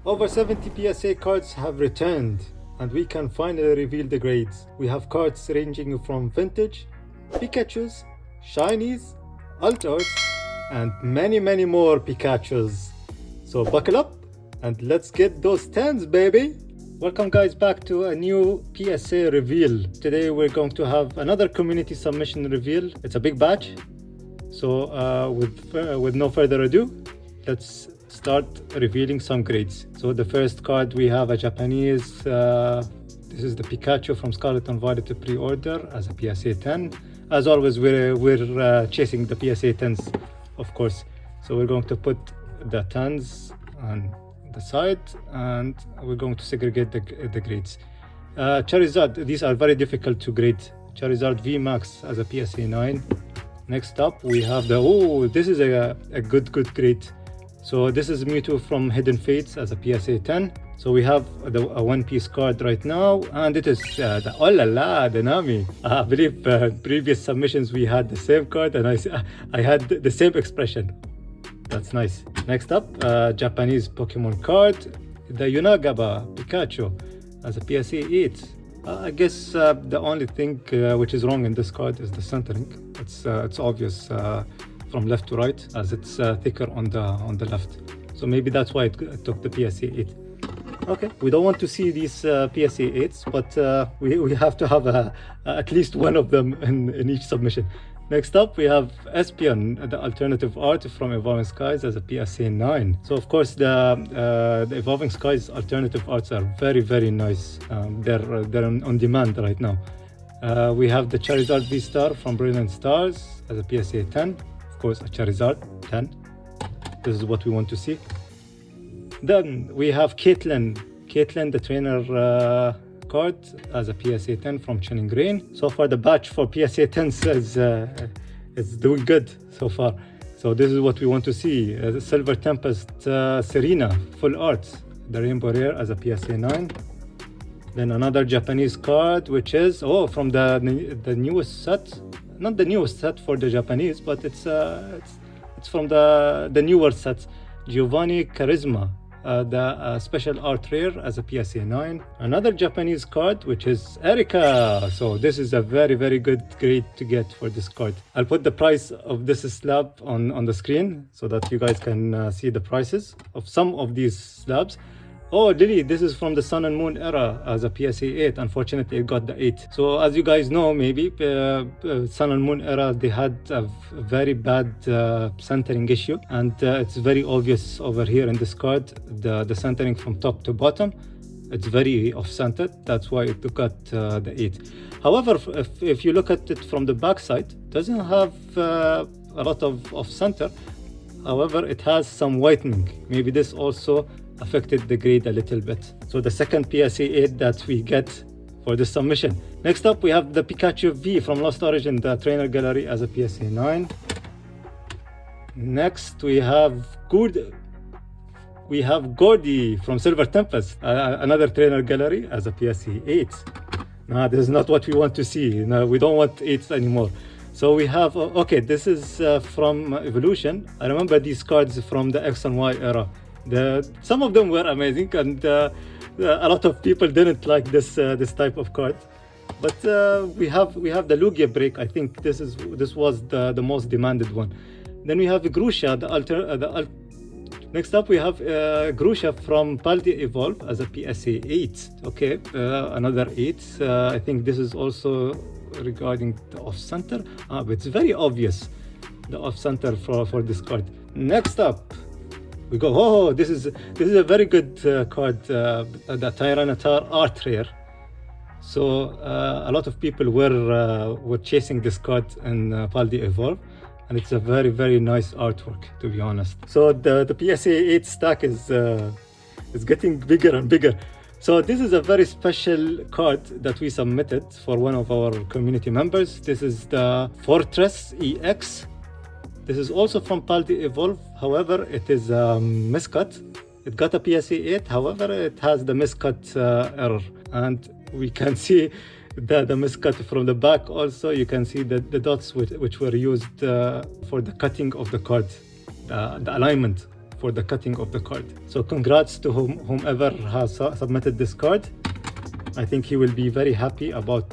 Over 70 PSA cards have returned, and we can finally reveal the grades. We have cards ranging from vintage, Pikachus, shinies, ultras, and many more Pikachus. So buckle up and let's get those 10s, baby! Welcome guys back to a new PSA reveal. Today we're going to have another community submission reveal. It's a big batch. So with no further ado, let's start revealing some grades. So the first card, we have a Japanese, this is the Pikachu from Scarlet and Violet pre-order as a PSA 10. As always, we're chasing the PSA 10s, of course. So we're going to put the 10s on the side and we're going to segregate the grades. Charizard, these are very difficult to grade. Charizard V Max as a PSA 9. Next up, we have this is a good grade. So this is Mewtwo from Hidden Fates as a PSA 10. So we have a one-piece card right now, and it is the oh la la, the Nami. I believe previous submissions we had the same card, and I had the same expression. That's nice. Next up, Japanese Pokemon card, the Yunagaba Pikachu as a PSA 8. I guess the only thing which is wrong in this card is the centering. It's obvious from left to right, as it's thicker on the left. So maybe that's why it took the PSA 8. Okay, we don't want to see these PSA 8s, but we have to have at least one of them in each submission. Next up, we have Espeon, the alternative art from Evolving Skies as a PSA 9. So of course the Evolving Skies alternative arts are very nice. They're on demand right now. We have the Charizard V-Star from Brilliant Stars as a PSA 10. Of course, a Charizard 10. This is what we want to see. Then we have Caitlyn, the trainer card as a PSA 10 from Channing Rain. So far the batch for PSA 10s is doing good so far. So this is what we want to see. Silver Tempest Serena full art, the Rainbow Rare as a PSA 9. Then another Japanese card, which is from the newest set. Not the newest set for the Japanese, but it's from the newer sets. Giovanni Charisma, the special art rare as a PSA 9. Another Japanese card, which is Erika. So this is a very good grade to get for this card. I'll put the price of this slab on the screen so that you guys can see the prices of some of these slabs. Oh, Lily, this is from the Sun and Moon era as a PSA 8. Unfortunately, it got the 8. So as you guys know, maybe Sun and Moon era, they had a very bad centering issue. And it's very obvious over here in this card, the centering from top to bottom. It's very off-centered. That's why it got the 8. However, if you look at it from the back side, it doesn't have a lot of off-center. However, it has some whitening. Maybe this also affected the grade a little bit. So the second PSA 8 that we get for this submission. Next up, we have the Pikachu V from Lost Origin, the trainer gallery as a PSA 9. Next, we have Gordy from Silver Tempest, another trainer gallery as a PSA 8. Nah, this is not what we want to see. No, we don't want 8s anymore. So we have, this is from Evolution. I remember these cards from the X and Y era. Some of them were amazing, and a lot of people didn't like this type of card. But we have the Lugia break. I think this was the most demanded one. Then we have Grusha, next up we have Grusha from Paldia Evolve as a PSA 8. Okay, another 8. I think this is also regarding the off-center. But it's very obvious, the off-center for this card. Next up, we go, this is a very good card, the Tyranitar art rare. So a lot of people were chasing this card in Paldia Evolve, and it's a very nice artwork, to be honest. So the PSA 8 stack is getting bigger and bigger. So this is a very special card that we submitted for one of our community members. This is the Fortress EX. This is also from Paldia Evolve. However, it is miscut. It got a PSA 8. However, it has the miscut error. And we can see the miscut from the back. Also, you can see the dots which were used for the cutting of the card, the alignment for the cutting of the card. So congrats to whomever has submitted this card. I think he will be very happy about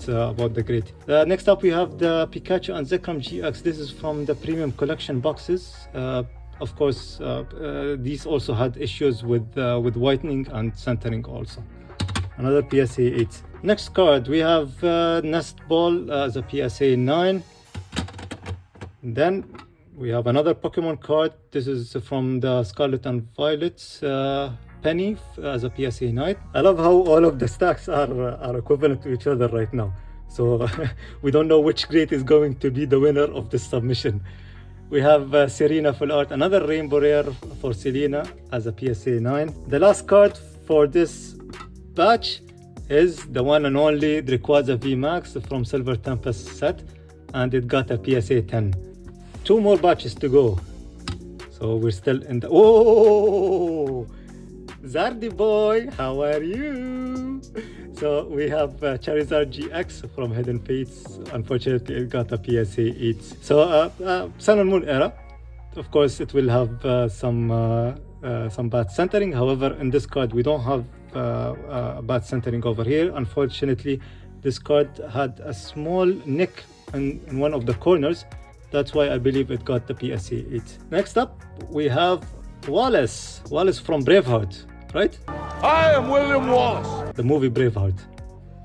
the grade. Next up we have the Pikachu and Zekrom GX. This is from the premium collection boxes. Of course, these also had issues with whitening and centering also. Another PSA 8. Next card we have Nest Ball as a PSA 9. Then we have another Pokemon card. This is from the Scarlet and Violet Penny as a PSA 9. I love how all of the stacks are equivalent to each other right now. So we don't know which grade is going to be the winner of this submission. We have Serena Full Art, another Rainbow Rare for Selena as a PSA 9. The last card for this batch is the one and only Rayquaza VMAX from Silver Tempest set, and it got a PSA 10. 2 more batches to go. So we're still in the... Oh! Zardy boy, how are you? So we have Charizard GX from Hidden Fates. Unfortunately, it got a PSA 8. So Sun and Moon era, of course, it will have some bad centering. However, in this card, we don't have bad centering over here. Unfortunately, this card had a small nick in one of the corners. That's why I believe it got the PSA 8. Next up, we have Wallace from Braveheart, right? I am William Wallace. The movie Braveheart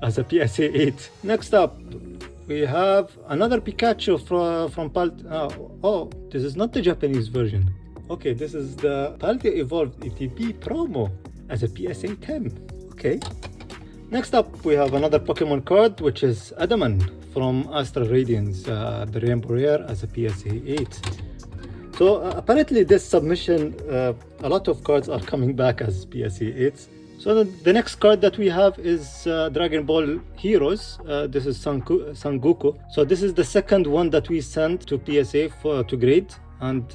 as a PSA 8. Next up, we have another Pikachu from oh, this is not the Japanese version. Okay, this is the Palkia Evolved ETB promo as a PSA 10. Okay. Next up, we have another Pokemon card, which is Adaman from Astral Radiance, the Rainbow Rare as a PSA 8. So apparently this submission, a lot of cards are coming back as PSA 8s. So the next card that we have is Dragon Ball Heroes. This is Sangoku. So this is the second one that we sent to PSA to grade, and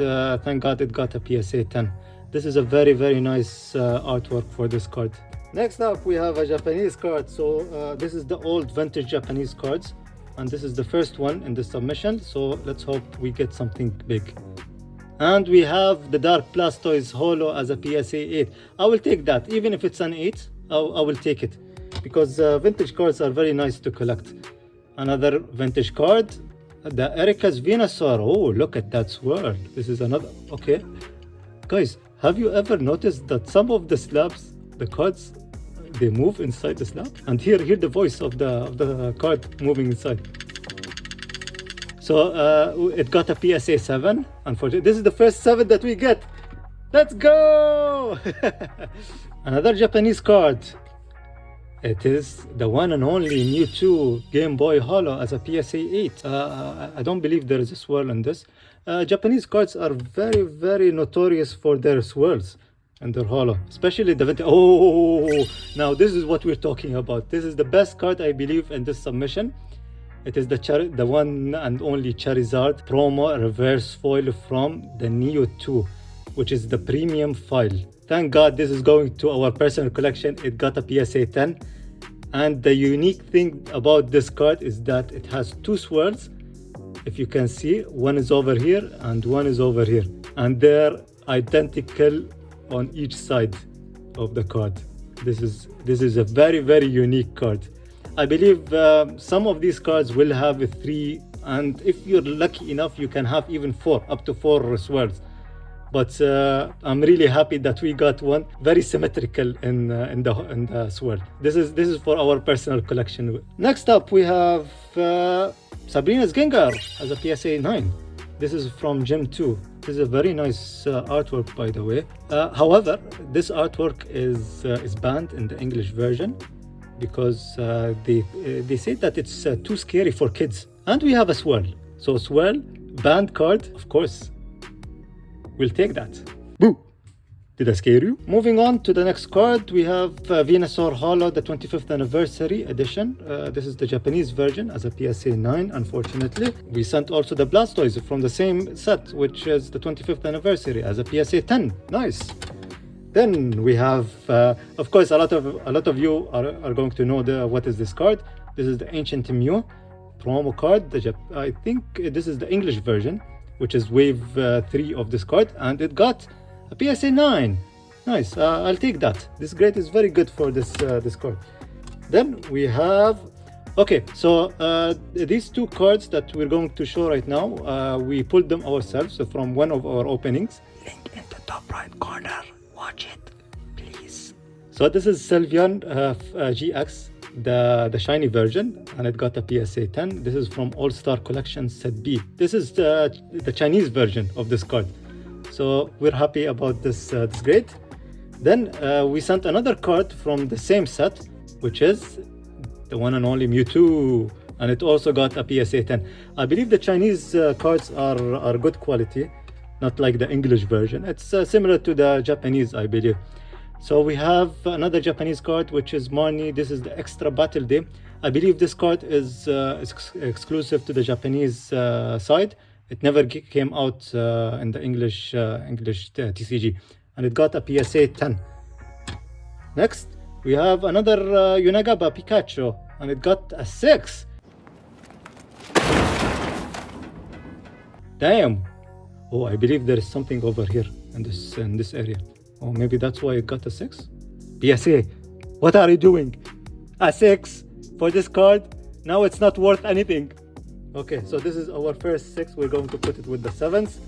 thank God it got a PSA 10. This is a very, very nice artwork for this card. Next up, we have a Japanese card. So this is the old vintage Japanese cards, and this is the first one in the submission. So let's hope we get something big. And we have the Dark Blastoise Holo as a PSA 8. I will take that. Even if it's an 8, I will take it. Because vintage cards are very nice to collect. Another vintage card, the Erika's Venusaur. Oh, look at that swirl. This is another... Okay. Guys, have you ever noticed that some of the slabs, the cards, they move inside the slab? And hear the voice of the card moving inside. So it got a PSA 7. Unfortunately, this is the first 7 that we get. Let's go! Another Japanese card. It is the one and only Mewtwo Game Boy Holo as a PSA 8. I don't believe there is a swirl in this. Japanese cards are very, very notorious for their swirls and their holo, especially the vintage. Oh, now this is what we're talking about. This is the best card, I believe, in this submission. It is the one and only Charizard promo reverse foil from the Neo 2, which is the premium file. Thank God this is going to our personal collection. It got a PSA 10. And the unique thing about this card is that it has 2 swirls. If you can see, one is over here and one is over here. And they're identical on each side of the card. This is a very, very unique card. I believe some of these cards will have 3, and if you're lucky enough, you can have even 4, up to 4 swirls. But I'm really happy that we got one very symmetrical in the swirl. This is for our personal collection. Next up, we have Sabrina's Gengar as a PSA 9. This is from Gym 2. This is a very nice artwork, by the way. However, this artwork is banned in the English version, because they say that it's too scary for kids. And we have a swirl. So swirl, banned card, of course. We'll take that. Boo! Did I scare you? Moving on to the next card, we have Venusaur Holo, the 25th anniversary edition. This is the Japanese version as a PSA 9, unfortunately. We sent also the Blastoise from the same set, which is the 25th anniversary as a PSA 10. Nice. Then we have, of course, a lot of you are going to know what is this card. This is the Ancient Mew promo card. I think this is the English version, which is wave 3 of this card, and it got a PSA 9. Nice. I'll take that. This grade is very good for this card. Then we have, okay, so these two cards that we're going to show right now, we pulled them ourselves from one of our openings. Link in the top right corner. Watch it, please. So this is Sylvian GX, the shiny version, and it got a PSA 10. This is from All Star Collection Set B. This is the Chinese version of this card. So we're happy about this grade. Then we sent another card from the same set, which is the one and only Mewtwo, and it also got a PSA 10. I believe the Chinese cards are good quality, not like the English version. It's similar to the Japanese, I believe. So we have another Japanese card, which is Marnie. This is the Extra Battle Day. I believe this card is exclusive to the Japanese side. It never came out in the English TCG, and it got a PSA 10. Next, we have another Yunagaba Pikachu, and it got a 6. Damn. Oh, I believe there is something over here in this area. Oh, maybe that's why it got a 6. PSA, what are you doing? A 6 for this card? Now it's not worth anything. Okay, so this is our first 6. We're going to put it with the 7s.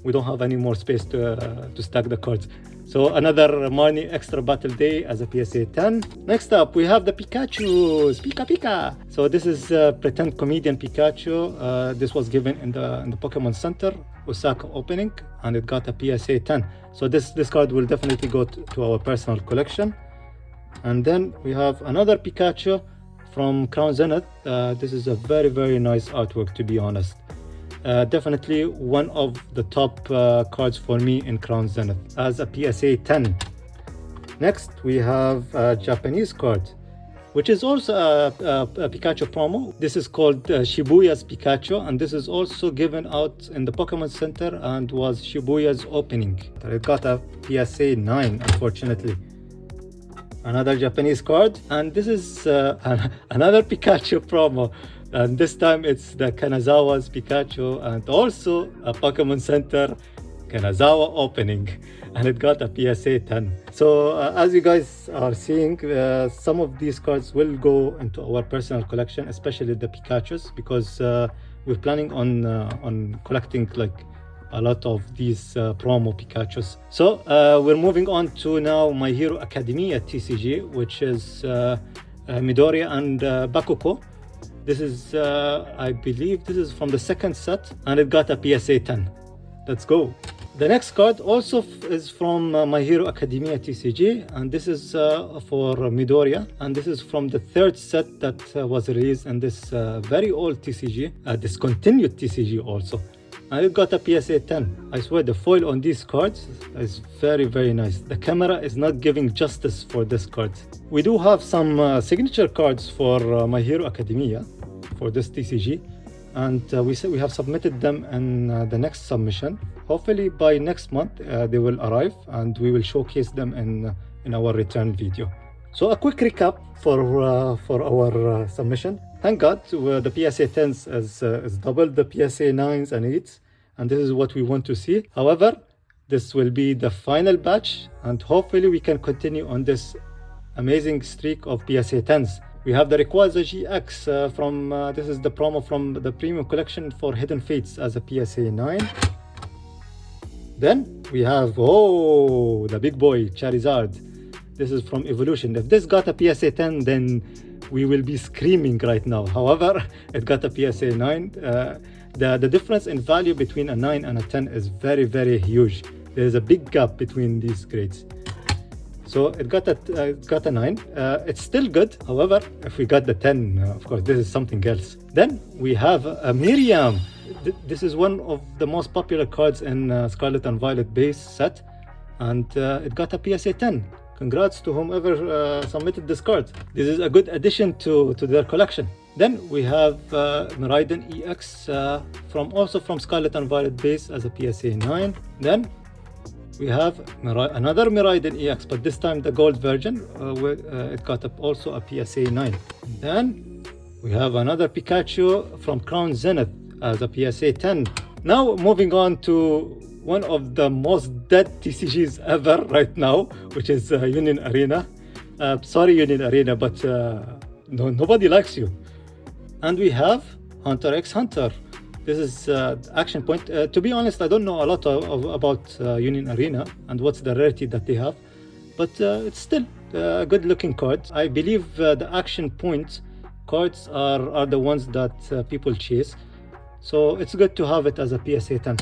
We don't have any more space to stack the cards. So another Marnie Extra Battle Day as a PSA 10. Next up, we have the Pikachus. Pika Pika. So this is Pretend Comedian Pikachu. This was given in the Pokemon Center Osaka opening, and it got a PSA 10. So this card will definitely go to our personal collection. And then we have another Pikachu from Crown Zenith. This is a very, very nice artwork, to be honest. Definitely one of the top cards for me in Crown Zenith as a PSA 10. Next, we have a Japanese card, which is also a Pikachu promo. This is called Shibuya's Pikachu, and this is also given out in the Pokemon Center and was Shibuya's opening. It got a PSA 9, unfortunately. Another Japanese card, and this is another Pikachu promo. And this time it's the Kanazawa's Pikachu, and also a Pokemon Center Kanazawa opening, and it got a PSA 10. So as you guys are seeing, some of these cards will go into our personal collection, especially the Pikachus, because we're planning on collecting like a lot of these promo Pikachus. So we're moving on to now My Hero Academia TCG, which is Midoriya and Bakuko. This is, I believe this is from the second set, and it got a PSA 10. Let's go. The next card also is from My Hero Academia TCG, and this is for Midoriya, and this is from the third set that was released in this very old TCG, discontinued TCG also. And it got a PSA 10. I swear the foil on these cards is very, very nice. The camera is not giving justice for this card. We do have some signature cards for My Hero Academia for this TCG, and we have submitted them in the next submission. Hopefully by next month they will arrive, and we will showcase them in our return video. So a quick recap for our submission. Thank God the PSA 10s is double the PSA 9s and 8s, and this is what we want to see. However, this will be the final batch, and hopefully we can continue on this amazing streak of PSA 10s. We have the Rayquaza GX from, this is the promo from the premium collection for Hidden Fates as a PSA 9. Then we have, oh, the big boy, Charizard. This is from Evolution. If this got a PSA 10, then we will be screaming right now. However, it got a PSA 9. The difference in value between a 9 and a 10 is very, very huge. There is a big gap between these grades. So it got a 9. It's still good. However, if we got the 10, of course, this is something else. Then we have a Miriam. This is one of the most popular cards in Scarlet and Violet base set, and it got a PSA 10. Congrats to whomever submitted this card. This is a good addition to their collection. Then we have Miraidon EX also from Scarlet and Violet base as a PSA 9. Then we have another Miraidon EX, but this time the gold version. It got also a PSA 9. Then we have another Pikachu from Crown Zenith as a PSA 10. Now moving on to one of the most dead TCGs ever right now, which is Union Arena. Sorry Union Arena, but nobody likes you. And we have Hunter x Hunter. This is action point. To be honest, I don't know a lot about Union Arena and what's the rarity that they have, but it's still a good looking card. I believe the action point cards are the ones that people chase, so it's good to have it as a PSA 10.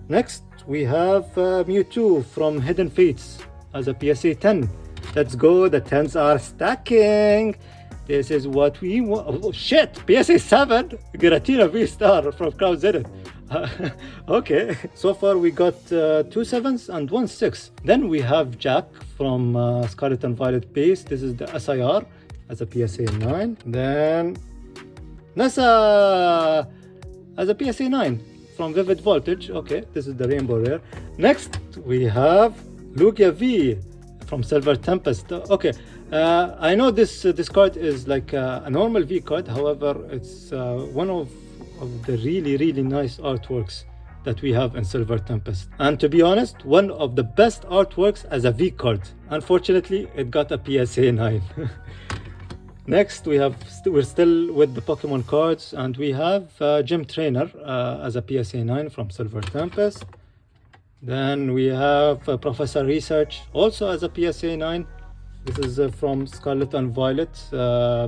Next we have Mewtwo from Hidden Fates as a PSA 10. Let's go, the 10s are stacking. This is what we want. Oh shit, PSA 7 Giratina V-Star from Crown Zenith. Okay, so far we got 2 7s and 1 6. Then we have Jack from Scarlet and Violet base. This is the SIR as a PSA 9. Then Nessa as a PSA 9 from Vivid Voltage. Okay, this is the Rainbow Rare. Next we have Lugia V from Silver Tempest. Okay, I know this card is like a normal V card. However, it's one of the really nice artworks that we have in Silver Tempest, and to be honest, one of the best artworks as a V card. Unfortunately, it got a PSA 9. Next we're still with the Pokemon cards, and we have Gym Trainer as a PSA 9 from Silver Tempest. Then we have Professor Research also as a PSA 9. This is from Scarlet and Violet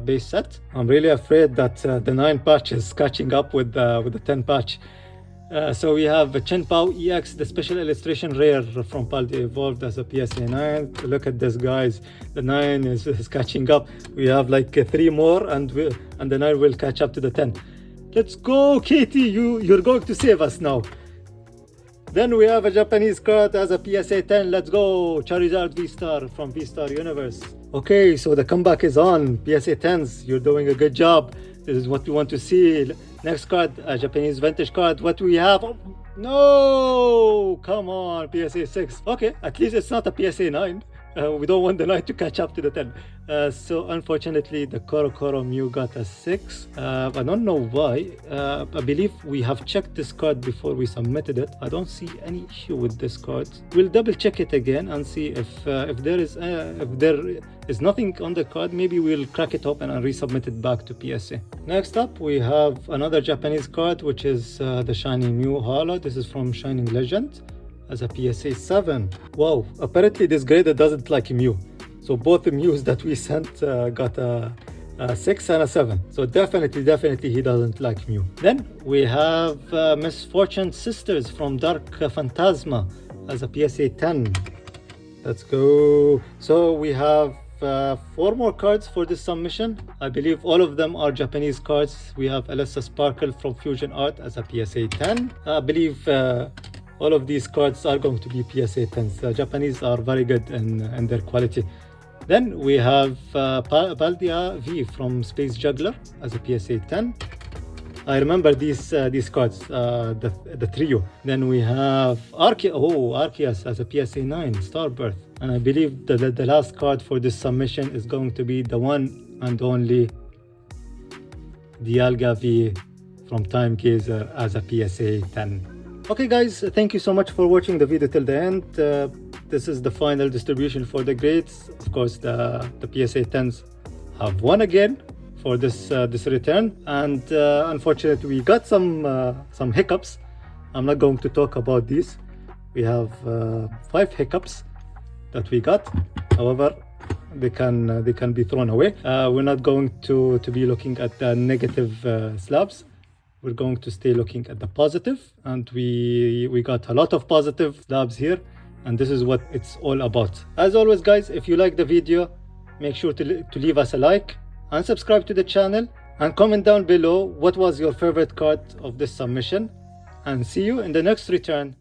base set. I'm really afraid that the 9 patch is catching up with the 10 patch. So we have Chen Pao EX, the special illustration rare from Palde Evolved as a PSA 9. Look at this, guys. The 9 is catching up. We have like 3 more, and the 9 will catch up to the 10. Let's go, Katie. You're going to save us now. Then we have a Japanese card as a PSA 10. Let's go, Charizard V-Star from V-Star Universe. Okay, so the comeback is on. PSA 10s, you're doing a good job. This is what we want to see. Next card, a Japanese vintage card. What do we have? Oh, no, come on, PSA 6. Okay, at least it's not a PSA 9. We don't want the 9 to catch up to the 10. So unfortunately, the Koro Mew got a 6. I don't know why. I believe we have checked this card before we submitted it. I don't see any issue with this card. We'll double check it again and see if there is nothing on the card. Maybe we'll crack it open and resubmit it back to PSA. Next up, we have another Japanese card, which is the Shiny Mew Holo. This is from Shining Legend as a PSA 7. Wow, apparently this grader doesn't like Mew. So both the Mews that we sent got a 6 and a 7. So definitely he doesn't like Mew. Then we have Misfortune Sisters from Dark Phantasma as a PSA 10. Let's go. So we have 4 more cards for this submission. I believe all of them are Japanese cards. We have Alyssa Sparkle from Fusion Art as a PSA 10. I believe all of these cards are going to be PSA 10s. The Japanese are very good in their quality. Then we have Paldia V from Space Juggler as a PSA 10. I remember these cards, the trio. Then we have Arceus as a PSA 9, Starbirth. And I believe the last card for this submission is going to be the one and only Dialga V from Time Gazer as a PSA 10. Okay guys, thank you so much for watching the video till the end. This is the final distribution for the grades. Of course, the PSA 10s have won again for this return, and unfortunately we got some hiccups. I'm not going to talk about these. We have 5 hiccups that we got. However, they can be thrown away. We're not going to be looking at the negative slabs. We're going to stay looking at the positive, and we got a lot of positive slabs here, and this is what it's all about. As always guys, if you like the video, make sure to leave us a like and subscribe to the channel, and comment down below what was your favorite card of this submission, and see you in the next return.